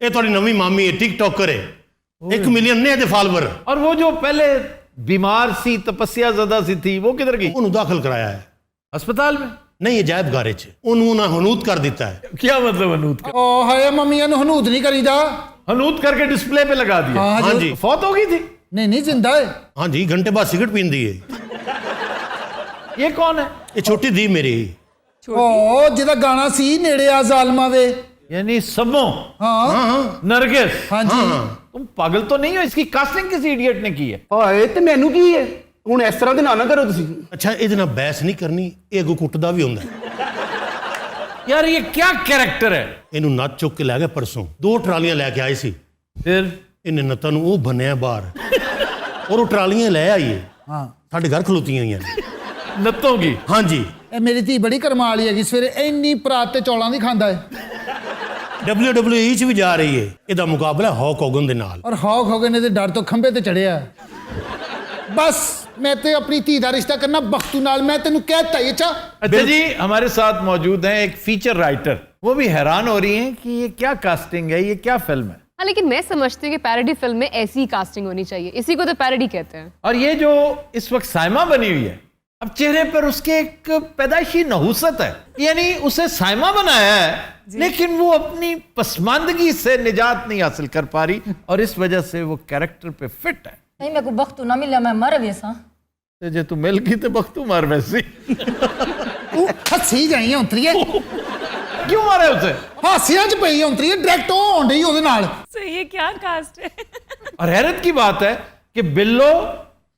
ये थोड़ी नवी मामी है, टिकटॉकर है, 1 मिलियन ने दे फॉलोवर। और वो जो पहले बीमार सी तपस्या ज़दा सी थी वो किधर गई? उन्होंने दाखिल कराया है अस्पताल में? नहीं, अजायब घारे च उन्होंने हनूद कर दिता है। क्या मतलब हनूद कर? ओ हाय मम्मिया नु हनूद नहीं करीदा। हनूद करके डिस्प्ले पे लगा दिया? हाँ जी। फौत हो गई थी? नहीं जिंदा है। हाँ जी, घंटे बाद सिगरेट पींदी है। ये कौन है? ये छोटी दी मेरी। ओ जिदा गाना सी नेड़े आ जालमा वे। यानी समो हाँ नरगिस। हाँ जी। तुम पागल तो नहीं हो? इसकी कास्टिंग किसी इडियट ने की है? हाय ते मैनू की है हुण इस तरह दे ना करो तुसीं। अच्छा, ਇਹਦੇ ਨਾਲ ਬਹਿਸ ਨਹੀਂ ਕਰਨੀ, ਇਹ ਅੱਗੋਂ ਕੁੱਟਦਾ ਵੀ ਹੁੰਦਾ। यार ये क्या कैरेक्टर है? ਇਹਨੂੰ ਨੱਚ ਚੁੱਕ ਕੇ ਲੈ ਗਏ ਪਰਸੋਂ, 2 ਟਰਾਲੀਆਂ ਲੈ ਕੇ ਆਏ ਸੀ। फिर ਇਹਨੇ ਨੱਤਾਂ ਨੂੰ ਉਹ ਬੰਨਿਆ ਬਾਹਰ ਔਰ ਉਹ ਟਰਾਲੀਆਂ ਲੈ ਆਈਏ। हाँ ਸਾਡੇ ਘਰ ਖਲੋਤੀਆਂ ਹੋਈਆਂ ਨੇ। नत्तों की? हाँ जी। ਇਹ ਮੇਰੀ ਧੀ ਬੜੀ ਕਰਮਾਂ ਵਾਲੀ ਹੈਗੀ, ਸਵੇਰੇ ਇੰਨੀ ਪਰਾਤ ਤੇ ਚੌਲਾਂ ਦੀ ਖਾਂਦਾ ਹੈ। WWE 'ਚ ਵੀ ਜਾ ਰਹੀ ਹੈ। ਇਹਦਾ ਮੁਕਾਬਲਾ ਹੌਕ ਹੋਗਨ ਦੇ ਨਾਲ। ਔਰ ਹੌਕ ਹੋਗਨ ਨੇ ਦੇ ਡਰ ਤੋਂ ਖੰਭੇ ਤੇ ਚੜਿਆ। ਬਸ मैं तो अपनी धी का रिश्ता करना बख्तू नाल, मैं तेनू कहता ही। अच्छा अच्छा जी, हमारे साथ मौजूद हैं एक फीचर राइटर, वो भी हैरान हो रही हैं कि ये क्या कास्टिंग है, ये क्या फिल्म है। हाँ, लेकिन मैं समझती हूँ कि पैरोडी फिल्म में ऐसी ही कास्टिंग होनी चाहिए, इसी को तो पैरोडी कहते हैं। और ये जो इस वक्त साइमा बनी हुई है, अब चेहरे पर उसके एक पैदाइशी नहुसत है, यानी उसे साइमा बनाया है लेकिन वो अपनी पसमानदगी से निजात नहीं हासिल कर पा रही और इस वजह से वो कैरेक्टर पे फिट है। नहीं मेरे को बख्तू ना मिला, मैं मर वैसा। तो जे तू मिल गई तो बख्तू मार वैसी। हसी जाई औंतरी है। क्यों मारे उसे? हासियां च पई औंतरी है, डायरेक्ट होण ढई ओदे नाल। सही है, क्या कास्ट है। और हैरत की बात है कि बिल्लो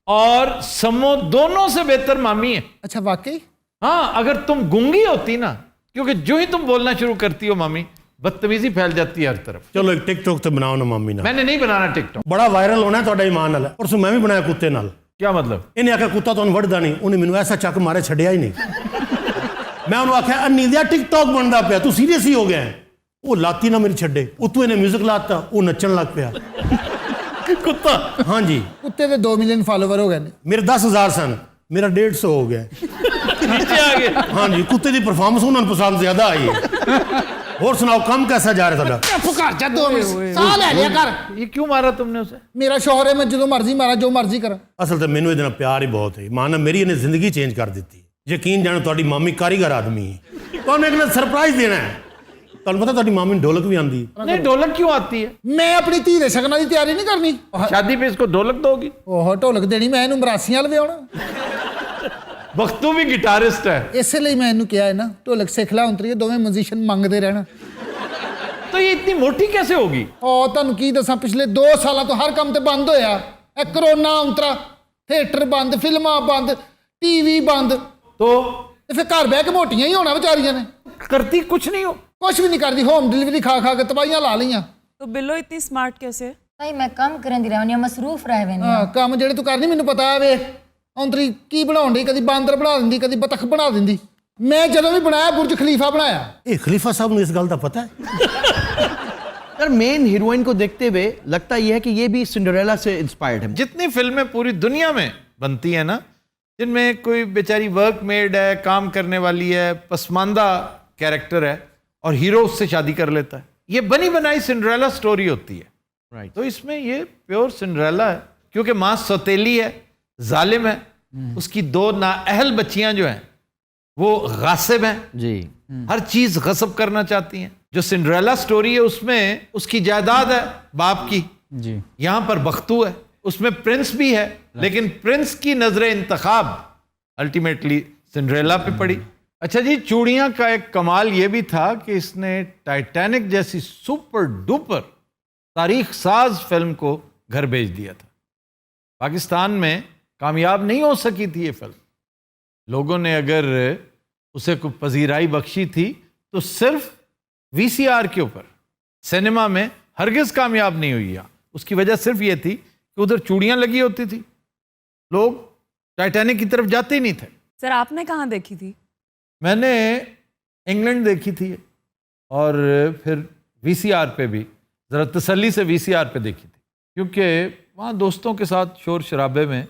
और सम्मो दोनों से बेहतर मामी है। अच्छा वाकई? हाँ, अगर तुम गूंगी होती ना, क्योंकि जो ही तुम बोलना शुरू करती हो मामी, बदतमीजी फैल जाती है हर तरफ। चलो एक टिकटॉक तो बनाओ ना मामी ना। मैंने नहीं बनाना टिकटॉक। बड़ा वायरल होना है ਤੁਹਾਡਾ ईमान नाल। परसों मैं भी बनाया कुत्ते नाल। क्या मतलब? ਇਹਨੇ ਆਖਿਆ ਕੁੱਤਾ ਤੁਹਾਨੂੰ ਵੜਦਾ ਨਹੀਂ, ਉਹਨੇ ਮੈਨੂੰ ਐਸਾ ਚੱਕ ਮਾਰੇ ਛੱਡਿਆ ਹੀ ਨਹੀਂ। ਮੈਂ ਉਹਨੂੰ ਆਖਿਆ ਅੰਨੀ ਦਾ ਟਿਕਟੌਕ ਬਣਦਾ ਪਿਆ, ਤੂੰ ਸੀਰੀਅਸ ਹੀ ਹੋ ਗਿਆ। ਉਹ ਲਾਤੀ ਨਾ ਮੇਰੀ ਛੱਡੇ, ਉਤੋਂ ਇਹਨੇ 뮤직 ਲਾਤਾ, ਉਹ ਨੱਚਣ ਲੱਗ ਪਿਆ। कुत्ता? हाँ जी। कुत्ते ਦੇ 2 ਮਿਲੀਅਨ ਫਾਲੋਵਰ ਹੋ ਗਏ ਨੇ। ਮੇਰੇ 10,000 ਸਨ, ਮੇਰਾ 150 ਹੋ ਗਿਆ। नीचे आ गए। हाँ जी, कुत्ते ਦੀ ਪਰਫਾਰਮੈਂਸ ਉਹਨਾਂ ਨੂੰ ਪਸੰਦ ਜ਼ਿਆਦਾ ਆਈ ਹੈ। ਹੋਰ ਸੁਣਾਓ, ਕੰਮ कैसा जा रहा ਤੁਹਾਡਾ? ਚੁੱਪ ਕਰ ਜਾ 2 ਮਿੰਟ, ਸਾਹ ਲੈ ਲਿਆ ਕਰ। ये क्यों मारा तुमने उसे? ਮੇਰਾ ਸ਼ੌਹਰ ਹੈ, ਮੈਂ ਜਦੋਂ ਮਰਜ਼ੀ ਮਾਰਾਂ, ਜੋ ਮਰਜ਼ੀ ਕਰਾਂ। ਅਸਲ ਤੇ ਮੈਨੂੰ ਇਹਦੇ ਨਾਲ ਪਿਆਰ ਹੀ ਬਹੁਤ ਹੈ। ਮਾਂ ਨੇ ਮੇਰੀ ਇਹਨੇ ਜ਼ਿੰਦਗੀ ਚੇਂਜ ਕਰ ਦਿੱਤੀ। ਯਕੀਨ ਜਾਣੋ, ਤੁਹਾਡੀ ਮਾਮੀ ਕਾਰੀਗਰ ਆਦਮੀ ਹੈ। ਤੁਹਾਨੂੰ ਇੱਕ ਨਾ ਸਰਪ੍ਰਾਈਜ਼ ਦੇਣਾ ਹੈ। ਤੁਹਾਨੂੰ ਪਤਾ ਤੁਹਾਡੀ ਮਾਮੀ ਨੂੰ ਢੋਲਕ ਵੀ ਆਉਂਦੀ ਹੈ। नहीं, ढोलक क्यों आती है? ਮੈਂ ਆਪਣੀ ਧੀ ਦੇ ਸ਼ਗਨਾਂ ਦੀ ਤਿਆਰੀ ਨਹੀਂ ਕਰਨੀ। शादी पे इसको ढोलक दोगी? ਉਹ ਢੋਲਕ ਦੇਣੀ, ਮੈਂ ਇਹਨੂੰ ਮਰਾਸੀਆਂ ਲਵਾਉਣਾ। बख्तू भी गिटारिस्ट है। ਇਸੇ ਲਈ ਮੈਂ ਇਹਨੂੰ ਕਿਹਾ ਹੈ ਨਾ, ਢੋਲਕ ਸਿੱਖ ਲੈ ਔਂਤਰੀ, ਦੋਵੇਂ ਮਿਊਜ਼ੀਸ਼ੀਅਨ ਮੰਗਦੇ ਰਹਿਣਾ। तो ये इतनी मोटी कैसे होगी? ਉਹ ਤੁਹਾਨੂੰ ਕੀ ਦੱਸਾਂ, ਪਿਛਲੇ 2 ਸਾਲਾਂ ਤੋਂ ਹਰ ਕੰਮ ਤੇ ਬੰਦ ਹੋਇਆ। ਇਹ ਕਰੋਨਾ ਔਂਤਰਾ, ਥੀਏਟਰ ਬੰਦ, ਫਿਲਮਾਂ ਬੰਦ, ਟੀਵੀ ਬੰਦ, तो ਤੇ ਫਿਰ ਘਰ ਬਹਿ ਕੇ ਮੋਟੀਆਂ ਹੀ ਹੋਣਾ ਵਿਚਾਰੀਆਂ ਨੇ। करती कुछ नहीं हो। ਕੁਛ ਵੀ ਨਹੀਂ ਕਰਦੀ, ਹੋਮ ਡਿਲੀਵਰੀ ਖਾ ਖਾ ਕੇ ਤਬਾਹੀਆਂ ਲਾ ਲਈਆਂ। तो बिल्लो इतनी स्मार्ट कैसे? भाई मैं कम करन दी रहनी, मसरूफ रह वेनी। ਹਾਂ, ਕੰਮ ਜਿਹੜੇ ਤੂੰ ਕਰਨੀ ਮੈਨੂੰ ਪਤਾ ਹੈ। ਵੇ ਔਂਤਰੀ ਕੀ ਬਣਾਉਣ ਡਈ, ਕਦੀ ਬਾਂਦਰ ਬਣਾ ਦਿੰਦੀ, ਕਦੀ ਬਤਖ ਬਣਾ ਦਿੰਦੀ। ਮੈਂ ਜਦੋਂ ਵੀ ਬਣਾਇਆ ਬੁਰਜ ਖਲੀਫਾ ਬਣਾਇਆ। ਇਹ ਖਲੀਫਾ ਸਾਹਿਬ ਨੂੰ ਇਸ ਗੱਲ ਦਾ ਪਤਾ ਹੈ? यार मेन हीरोइन को देखते हुए लगता यह है कि ये भी सिंड्रेला से इंस्पायर्ड है। जितनी फिल्में पूरी दुनिया में बनती हैं ना, जिनमें कोई बेचारी वर्कमेड है, काम करने वाली है, पसमानदा कैरेक्टर है और हीरो उससे शादी कर लेता है, ये बनी बनाई सिंड्रेला स्टोरी होती है। राइट। तो इसमें ये प्योर सिंड्रेला है, क्योंकि माँ सौतेली है, जालिम है, उसकी 2 नाअहल बच्चियां जो हैं वो गासिब हैं, जी। हर चीज गसब करना चाहती हैं। जो सिंड्रेला स्टोरी है उसमें उसकी जायदाद है बाप की, जी। यहां पर बख्तू है, उसमें प्रिंस भी है, लेकिन प्रिंस की नजर इंतखाब अल्टीमेटली सिंड्रेला पे पड़ी। अच्छा जी, चूड़ियां का एक कमाल ये भी था कि इसने टाइटैनिक जैसी सुपर डुपर तारीख साज फिल्म को घर भेज दिया था। पाकिस्तान में कामयाब नहीं हो सकी थी ये फिल्म। लोगों ने अगर उसे कोई पजीराई बख्शी थी तो सिर्फ वीसीआर के ऊपर, सिनेमा में हरगिज कामयाब नहीं हुई। उसकी वजह सिर्फ ये थी कि उधर चूड़ियां लगी होती थी, लोग टाइटैनिक की तरफ जाते ही नहीं थे। सर आपने कहाँ देखी थी? मैंने इंग्लैंड देखी थी और फिर वीसीआर पे भी ज़रा तसल्ली से वीसीआर पे देखी थी, क्योंकि वहाँ दोस्तों के साथ शोर शराबे में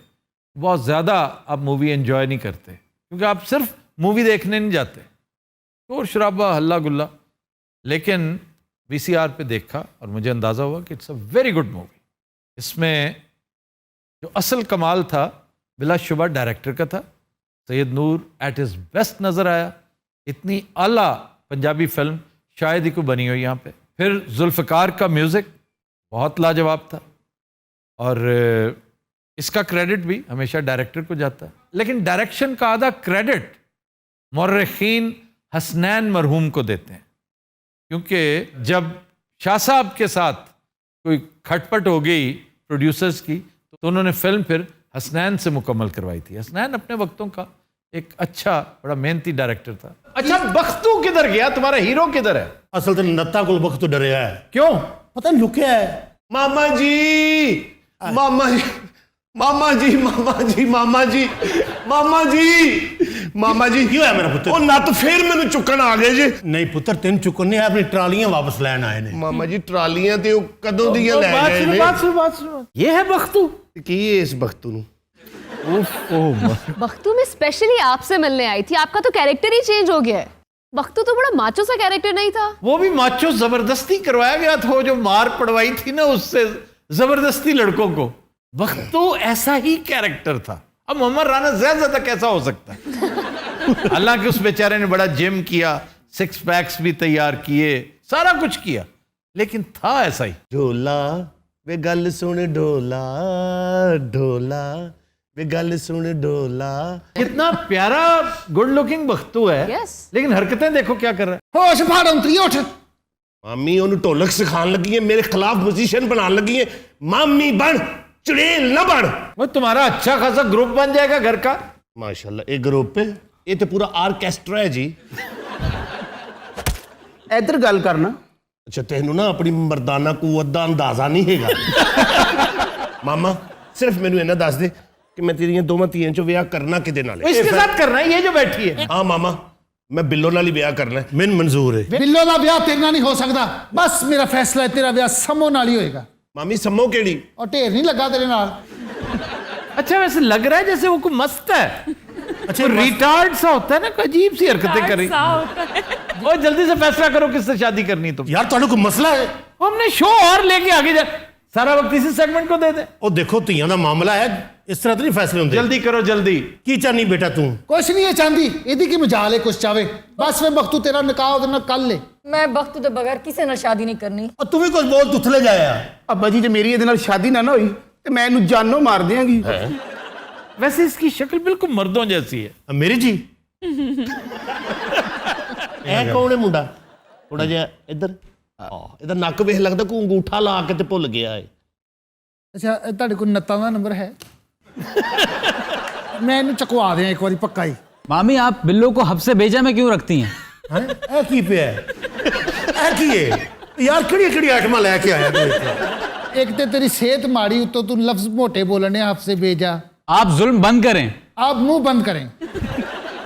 बहुत ज़्यादा आप मूवी एंजॉय नहीं करते, क्योंकि आप सिर्फ मूवी देखने नहीं जाते, शोर शराबा हल्ला गुल्ला। लेकिन VCR पे देखा और मुझे अंदाज़ा हुआ कि it's a very good movie. इसमें जो असल कमाल था बिलाशुबा डायरेक्टर का था। सैयद नूर एट हिज बेस्ट नज़र आया। इतनी आला पंजाबी फिल्म शायद ही कोई बनी हो यहाँ पे। फिर जुल्फ़िकार का म्यूज़िक बहुत लाजवाब था और इसका क्रेडिट भी हमेशा डायरेक्टर को जाता है, लेकिन डायरेक्शन का आधा क्रेडिट मौर्रिखीन हसनैन मरहूम को देते हैं, क्योंकि जब शाह साहब के साथ कोई खटपट हो गई प्रोड्यूसर्स की तो उन्होंने फिल्म फिर हसनैन से मुकम्मल करवाई थी। हसनैन अपने वक्तों का एक अच्छा बड़ा मेहनती डायरेक्टर था। अच्छा, बख्तू किधर गया? तुम्हारा हीरो किधर है? असल तो नत्ता को वक्त तो डरिया है। क्यों? पता नहीं लुकिया है। मामा जी, मामा जी, मामा जी, मामा जी, मामा जी, मामा जी, मामा जी, की होया मेरा पुत्र? ਉਹ ਨੱਤ ਫੇਰ ਮੈਨੂੰ ਚੁੱਕਣ ਆ ਗਏ ਜੇ। नहीं पुत्र, तेन चुकने अपनी ट्रालियां वापस लैन आए ने। ਮਾਮਾ ਜੀ ਟਰਾਲੀਆਂ ਤੇ ਉਹ ਕਦੋਂ ਦੀਆਂ ਲੈ बात ਗਏ सुनो, ਨੇ। बात सुनो, बात सुनो। ये है बख्तू। ਕੀ ਹੈ ਇਸ ਬਖਤੂ ਨੂੰ? बख्तू में स्पेशली आपसे मिलने आई थी, आपका तो कैरेक्टर ही चेंज हो गया है। बख्तू तो बड़ा माचो सा कैरेक्टर नहीं था। वो भी माचो जबरदस्ती करवाया गया था, वो जो मार पड़वाई थी ना उससे जबरदस्ती लड़कों को। बख्तू ऐसा ही कैरेक्टर था। अब मोहम्मद राना ज्यादा कैसा हो सकता है? हालांकि उस बेचारे ने बड़ा जिम किया, 6 पैक्स भी तैयार किए, सारा कुछ किया, लेकिन था ऐसा ही। ਢੋਲਾ ਵੇ ਗੱਲ ਸੁਣ ਢੋਲਾ, ਢੋਲਾ ਵੇ ਗੱਲ ਸੁਣ ਢੋਲਾ। कितना प्यारा गुड लुकिंग बख्तू है, Yes. लेकिन हरकतें देखो क्या कर रहा है। ਹੋਸ਼ ਫਾੜ ਅੰਤਰੀ ਉੱਠ। ਮਾਮੀ ਉਹਨੂੰ ਢੋਲਕ ਸਿਖਾਉਣ ਲੱਗੀ ਹੈ, ਮੇਰੇ ਖਿਲਾਫ ਪੋਜੀਸ਼ਨ ਬਣਾਉਣ ਲੱਗੀ ਹੈ। ਮਾਮੀ ਬਣ, ਚੜੇਲ ਨਾ ਬਣ। वो तुम्हारा अच्छा खासा ग्रुप बन जाएगा घर का। ਮਾਸ਼ਾਅੱਲਾ, ਇਹ ਗਰੁੱਪ ਹੈ, ਇਹ ਤੇ ਪੂਰਾ ਆਰਕੈਸਟਰਾ ਹੈ ਜੀ। इधर गल करना। ਅੱਛਾ, ਤੈਨੂੰ ਨਾ ਆਪਣੀ ਮਰਦਾਨਾ ਕੂਵਤ ਦਾ ਅੰਦਾਜ਼ਾ ਨਹੀਂ ਹੈਗਾ। ਮਾਮਾ ਸਿਰਫ ਮੈਨੂੰ ਇਹਨਾਂ ਦੱਸ ਦੇ ਕਿ ਮੈਂ ਤੇਰੀਆਂ ਦੋਵਾਂ ਧੀਆਂ ਚੋਂ ਵਿਆਹ ਕਰਨਾ ਕਿਹਦੇ ਨਾਲ वो ਹੈ? इसके साथ करना है, ये जो बैठी है। ਹਾਂ ਮਾਮਾ, ਮੈਂ ਬਿੱਲੋ ਨਾਲ ਹੀ ਵਿਆਹ ਕਰਨਾ ਹੈ। मैन मंजूर है। ਬਿੱਲੋ ਦਾ ਵਿਆਹ ਤੇਰੇ ਨਾਲ ਨਹੀਂ ਹੋ ਸਕਦਾ। ਬਸ ਮੇਰਾ ਫੈਸਲਾ ਹੈ, ਤੇਰਾ ਵਿਆਹ ਸਮੋ ਨਾਲ ਹੀ ਹੋਏਗਾ। ਮਾਮੀ ਸੰਮੋ ਕਿਹੜੀ? ਔਰ ਢੇਰ ਨਹੀਂ ਲੱਗਾ ਤੇਰੇ ਨਾਲ। अच्छा, वैसे लग रहा है जैसे वो कोई मस्त है। अच्छा, रिटार्ड सा होता है ना, कोई अजीब सी हरकतें कर रही। ऐसा होता है। वो जल्दी से फैसला करो किससे शादी करनी तुम। यार तुहानू कोई मसला है? वो हमने शो और लेके आगे जा, सारा वक्त इसी सेगमेंट को दे दे। ਉਹ ਦੇਖੋ ਧੀਆਂ ਦਾ ਮਾਮਲਾ ਹੈ, ਇਸ ਤਰ੍ਹਾਂ ਤਾਂ ਨਹੀਂ ਫੈਸਲੇ ਹੁੰਦੇ। जल्दी करो जल्दी। ਕੀ ਚਾਹਨੀ ਬੇਟਾ ਤੂੰ? ਕੁਛ ਨਹੀਂ ਇਹ ਚਾਹੁੰਦੀ, ਇਹਦੀ ਕੀ ਮਜਾਲ ਹੈ ਕੁਛ ਚਾਵੇ। ਬਸ ਵੇ ਬਖਤੂ ਤੇਰਾ ਨਿਕਾਹ ਉਹਦੇ ਨਾਲ ਕੱਲ ਲੈ। मैं बख्तू के बगैर किसी ने शादी नहीं करनी। ਉਹ ਤੂੰ ਵੀ ਕੁਝ ਬਹੁਤ ਤੁਥਲੇ ਜਾਇਆ। ਅੱਬਾ ਜੀ ਜੇ ਮੇਰੀ ਇਹਦੇ ਨਾਲ ਸ਼ਾਦੀ ਨਾ ਹੋਈ ਤੇ ਮੈਂ ਇਹਨੂੰ ਜਾਨੋਂ ਮਾਰ ਦਿਆਂਗੀ। वैसे इसकी शक्ल बिल्कुल मर्दों जैसी है। ਮੇਰੀ ਜੀ ਇਹ ਕੌਣ ਹੈ ਮੁੰਡਾ? ਥੋੜਾ ਜਿਹਾ ਇੱਧਰ ਇਹਦਾ ਨੱਕ ਵੇਖ ਲੱਗਦਾ ਕੋਈ ਅੰਗੂਠਾ ਲਾ ਕੇ ਤੇ ਭੁੱਲ ਗਿਆ ਹੈ। ਅੱਛਾ, ਇਹ ਤੁਹਾਡੇ ਕੋਲ ਨੱਤਾਂ ਦਾ ਨੰਬਰ ਹੈ? ਮੈਂ ਇਹਨੂੰ ਚਕਵਾ ਦਿਆਂ ਇੱਕ ਵਾਰੀ ਪੱਕਾ ਹੀ। मामी आप बिल्लो को हब से भेजा में क्यों रखती हैं? ਹੈ ਇਹ ਕੀ ਪਿਆ ਹੈ? ਇਹ ਕੀ ਹੈ ਯਾਰ? ਕਿਹੜੀ ਕਿਹੜੀ ਆਈਟਮਾਂ ਲੈ ਕੇ ਆਇਆ ਤੂੰ ਇੱਥੇ? ਇੱਕ ਤੇ ਤੇਰੀ ਸਿਹਤ ਮਾੜੀ, ਉੱਤੋਂ ਤੂੰ ਲਫ਼ਜ਼ ਮੋਟੇ ਬੋਲਣੇ ਹਫਸੇ ਭੇਜਾ। आप जुल्म बंद करें। आप मुंह बंद करें।